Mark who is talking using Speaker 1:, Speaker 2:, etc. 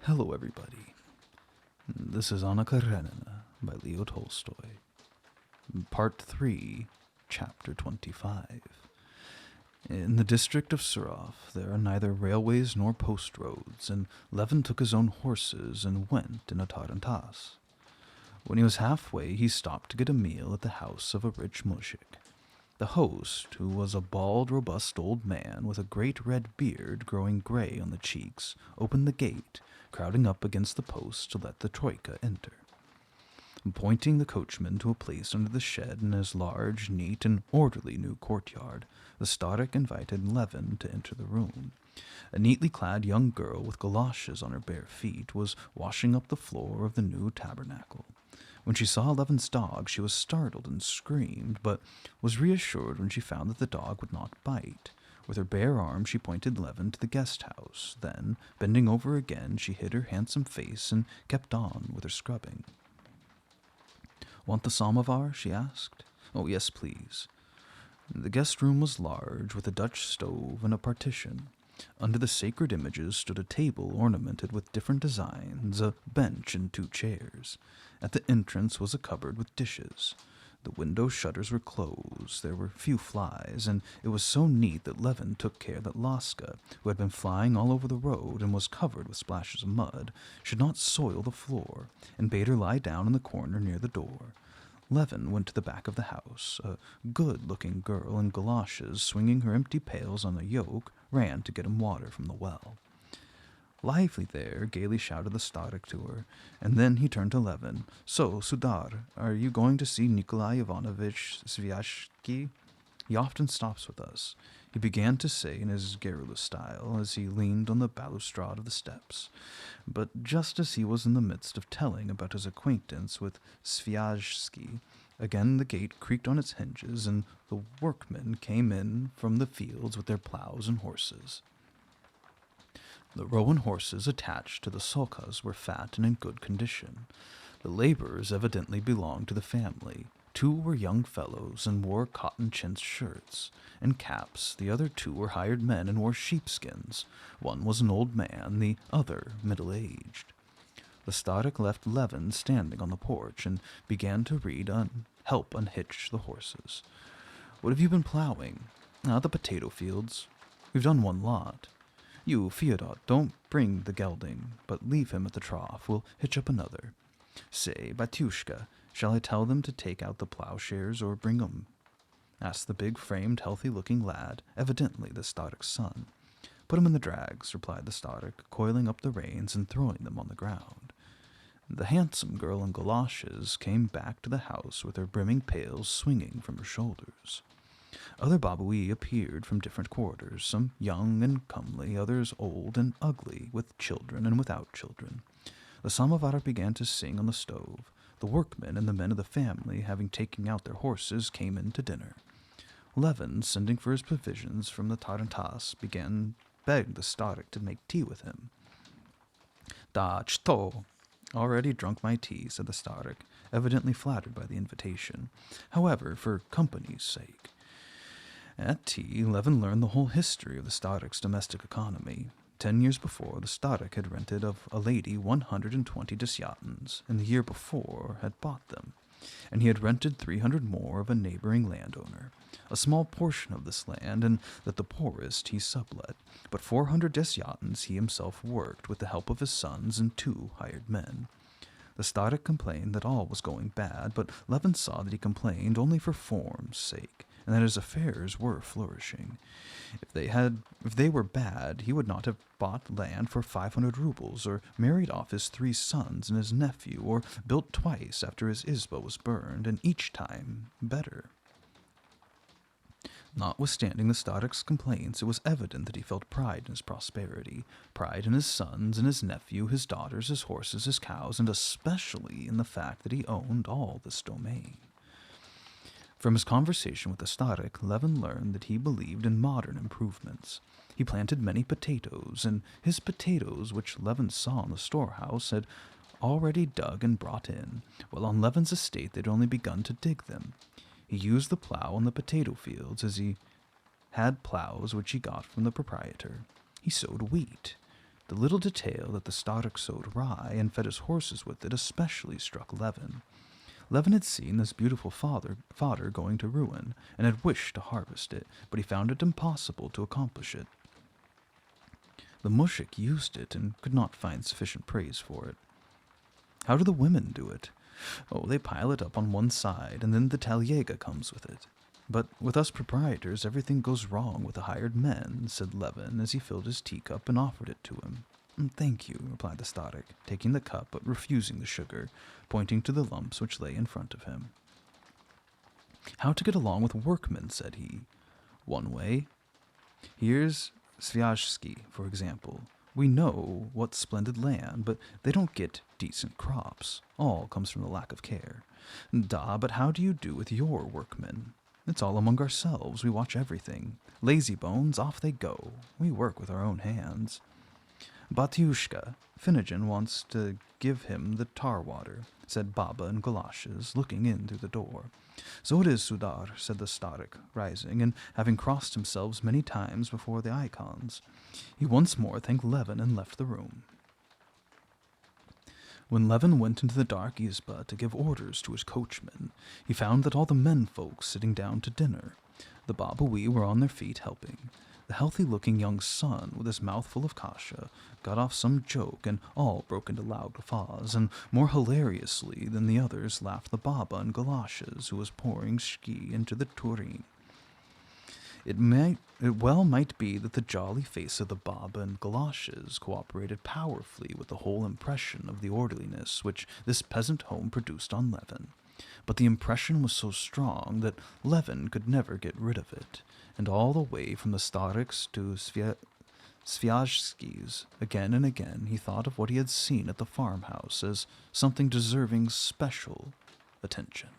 Speaker 1: Hello, everybody. This is Anna Karenina by Leo Tolstoy. Part 3, Chapter 25. In the district of Surov, there are neither railways nor post roads, and Levin took his own horses and went in a tarantass. When he was halfway, he stopped to get a meal at the house of a rich muzhik. The host, who was a bald, robust old man with a great red beard growing gray on the cheeks, opened the gate, crowding up against the post to let the troika enter. Pointing the coachman to a place under the shed in his large, neat, and orderly new courtyard, the Starik invited Levin to enter the room. A neatly clad young girl with galoshes on her bare feet was washing up the floor of the new tabernacle. When she saw Levin's dog, she was startled and screamed, but was reassured when she found that the dog would not bite. With her bare arm, she pointed Levin to the guest house. Then, bending over again, she hid her handsome face and kept on with her scrubbing. "Want the samovar?" she asked. "Oh, yes, please." The guest room was large, with a Dutch stove and a partition. Under the sacred images stood a table ornamented with different designs, a bench and 2 chairs. At the entrance was a cupboard with dishes. The window shutters were closed, there were few flies, and it was so neat that Levin took care that Laska, who had been flying all over the road and was covered with splashes of mud, should not soil the floor, and bade her lie down in the corner near the door. Levin went to the back of the house. A good-looking girl in galoshes, swinging her empty pails on a yoke, ran to get him water from the well. "Lively there," gaily shouted the Starik to her, and then he turned to Levin. "So, Sudar, are you going to see Nikolai Ivanovich Sviazhsky? He often stops with us," he began to say in his garrulous style as he leaned on the balustrade of the steps. But just as he was in the midst of telling about his acquaintance with Sviazhsky, again the gate creaked on its hinges, and the workmen came in from the fields with their plows and horses. The roan horses attached to the solkas were fat and in good condition. The laborers evidently belonged to the family. 2 were young fellows and wore cotton chintz shirts and caps. The other 2 were hired men and wore sheepskins. One was an old man, the other middle-aged. The Starik left Levin standing on the porch and began to read Help Unhitch the Horses. "What have you been plowing?" "The potato fields. We've done 1 lot. You, Fyodor, don't bring the gelding, but leave him at the trough. We'll hitch up another. Say, Batyushka, shall I tell them to take out the plowshares or bring 'em?" asked the big-framed, healthy-looking lad, evidently the Starik's son. "Put 'em in the drags," replied the Starik, coiling up the reins and throwing them on the ground. The handsome girl in galoshes came back to the house with her brimming pails swinging from her shoulders. Other babui appeared from different quarters, some young and comely, others old and ugly, with children and without children. The samovar began to sing on the stove. The workmen and the men of the family, having taken out their horses, came in to dinner. Levin, sending for his provisions from the tarantass, begged the Starik to make tea with him. "Da chto!" "Already drunk my tea," said the Starik, evidently flattered by the invitation. However, for company's sake. At tea, Levin learned the whole history of the Starik's domestic economy. 10 years before, the Starik had rented of a lady 120 desyatins, and the year before had bought them, and he had rented 300 more of a neighboring landowner. A small portion of this land, and that the poorest, he sublet, but 400 desyatins he himself worked with the help of his sons and 2 hired men. The Starik complained that all was going bad, but Levin saw that he complained only for form's sake, and that his affairs were flourishing. If they were bad, he would not have bought land for 500 rubles, or married off his 3 sons and his nephew, or built twice after his izba was burned, and each time better. Notwithstanding the Starik's complaints, it was evident that he felt pride in his prosperity, pride in his sons and his nephew, his daughters, his horses, his cows, and especially in the fact that he owned all this domain. From his conversation with the Starik, Levin learned that he believed in modern improvements. He planted many potatoes, and his potatoes, which Levin saw in the storehouse, had already dug and brought in, while on Levin's estate they'd only begun to dig them. He used the plow on the potato fields as he had plows which he got from the proprietor. He sowed wheat. The little detail that the Starik sowed rye and fed his horses with it especially struck Levin. Levin had seen this beautiful fodder going to ruin, and had wished to harvest it, but he found it impossible to accomplish it. The mushik used it and could not find sufficient praise for it. How do the women do it? Oh, they pile it up on one side, and then the talyega comes with it. But with us proprietors, everything goes wrong with the hired men, said Levin as he filled his teacup and offered it to him. Thank you, replied the Starik, taking the cup but refusing the sugar, pointing to the lumps which lay in front of him. How to get along with workmen, said he. One way. Here's Sviazhsky, for example. We know what splendid land, but they don't get decent crops. All comes from the lack of care. Da, but how do you do with your workmen? It's all among ourselves. We watch everything. Lazy bones, off they go. We work with our own hands. Batyushka, Finnegan wants to give him the tar water, said Baba in galoshes, looking in through the door. So it is, Sudar, said the Starik, rising, and having crossed himself many times before the icons. He once more thanked Levin and left the room. When Levin went into the dark izba to give orders to his coachman, he found that all the men-folks sitting down to dinner. The Babawee were on their feet helping. The healthy-looking young son, with his mouth full of kasha, got off some joke, and all broke into loud guffaws, and more hilariously than the others laughed the Baba in galoshes, who was pouring shki into the tureen. It well might be that the jolly face of the Baba in galoshes cooperated powerfully with the whole impression of the orderliness which this peasant home produced on Levin. But the impression was so strong that Levin could never get rid of it, and all the way from the Stariks to Sviazhsky's, again and again he thought of what he had seen at the farmhouse as something deserving special attention.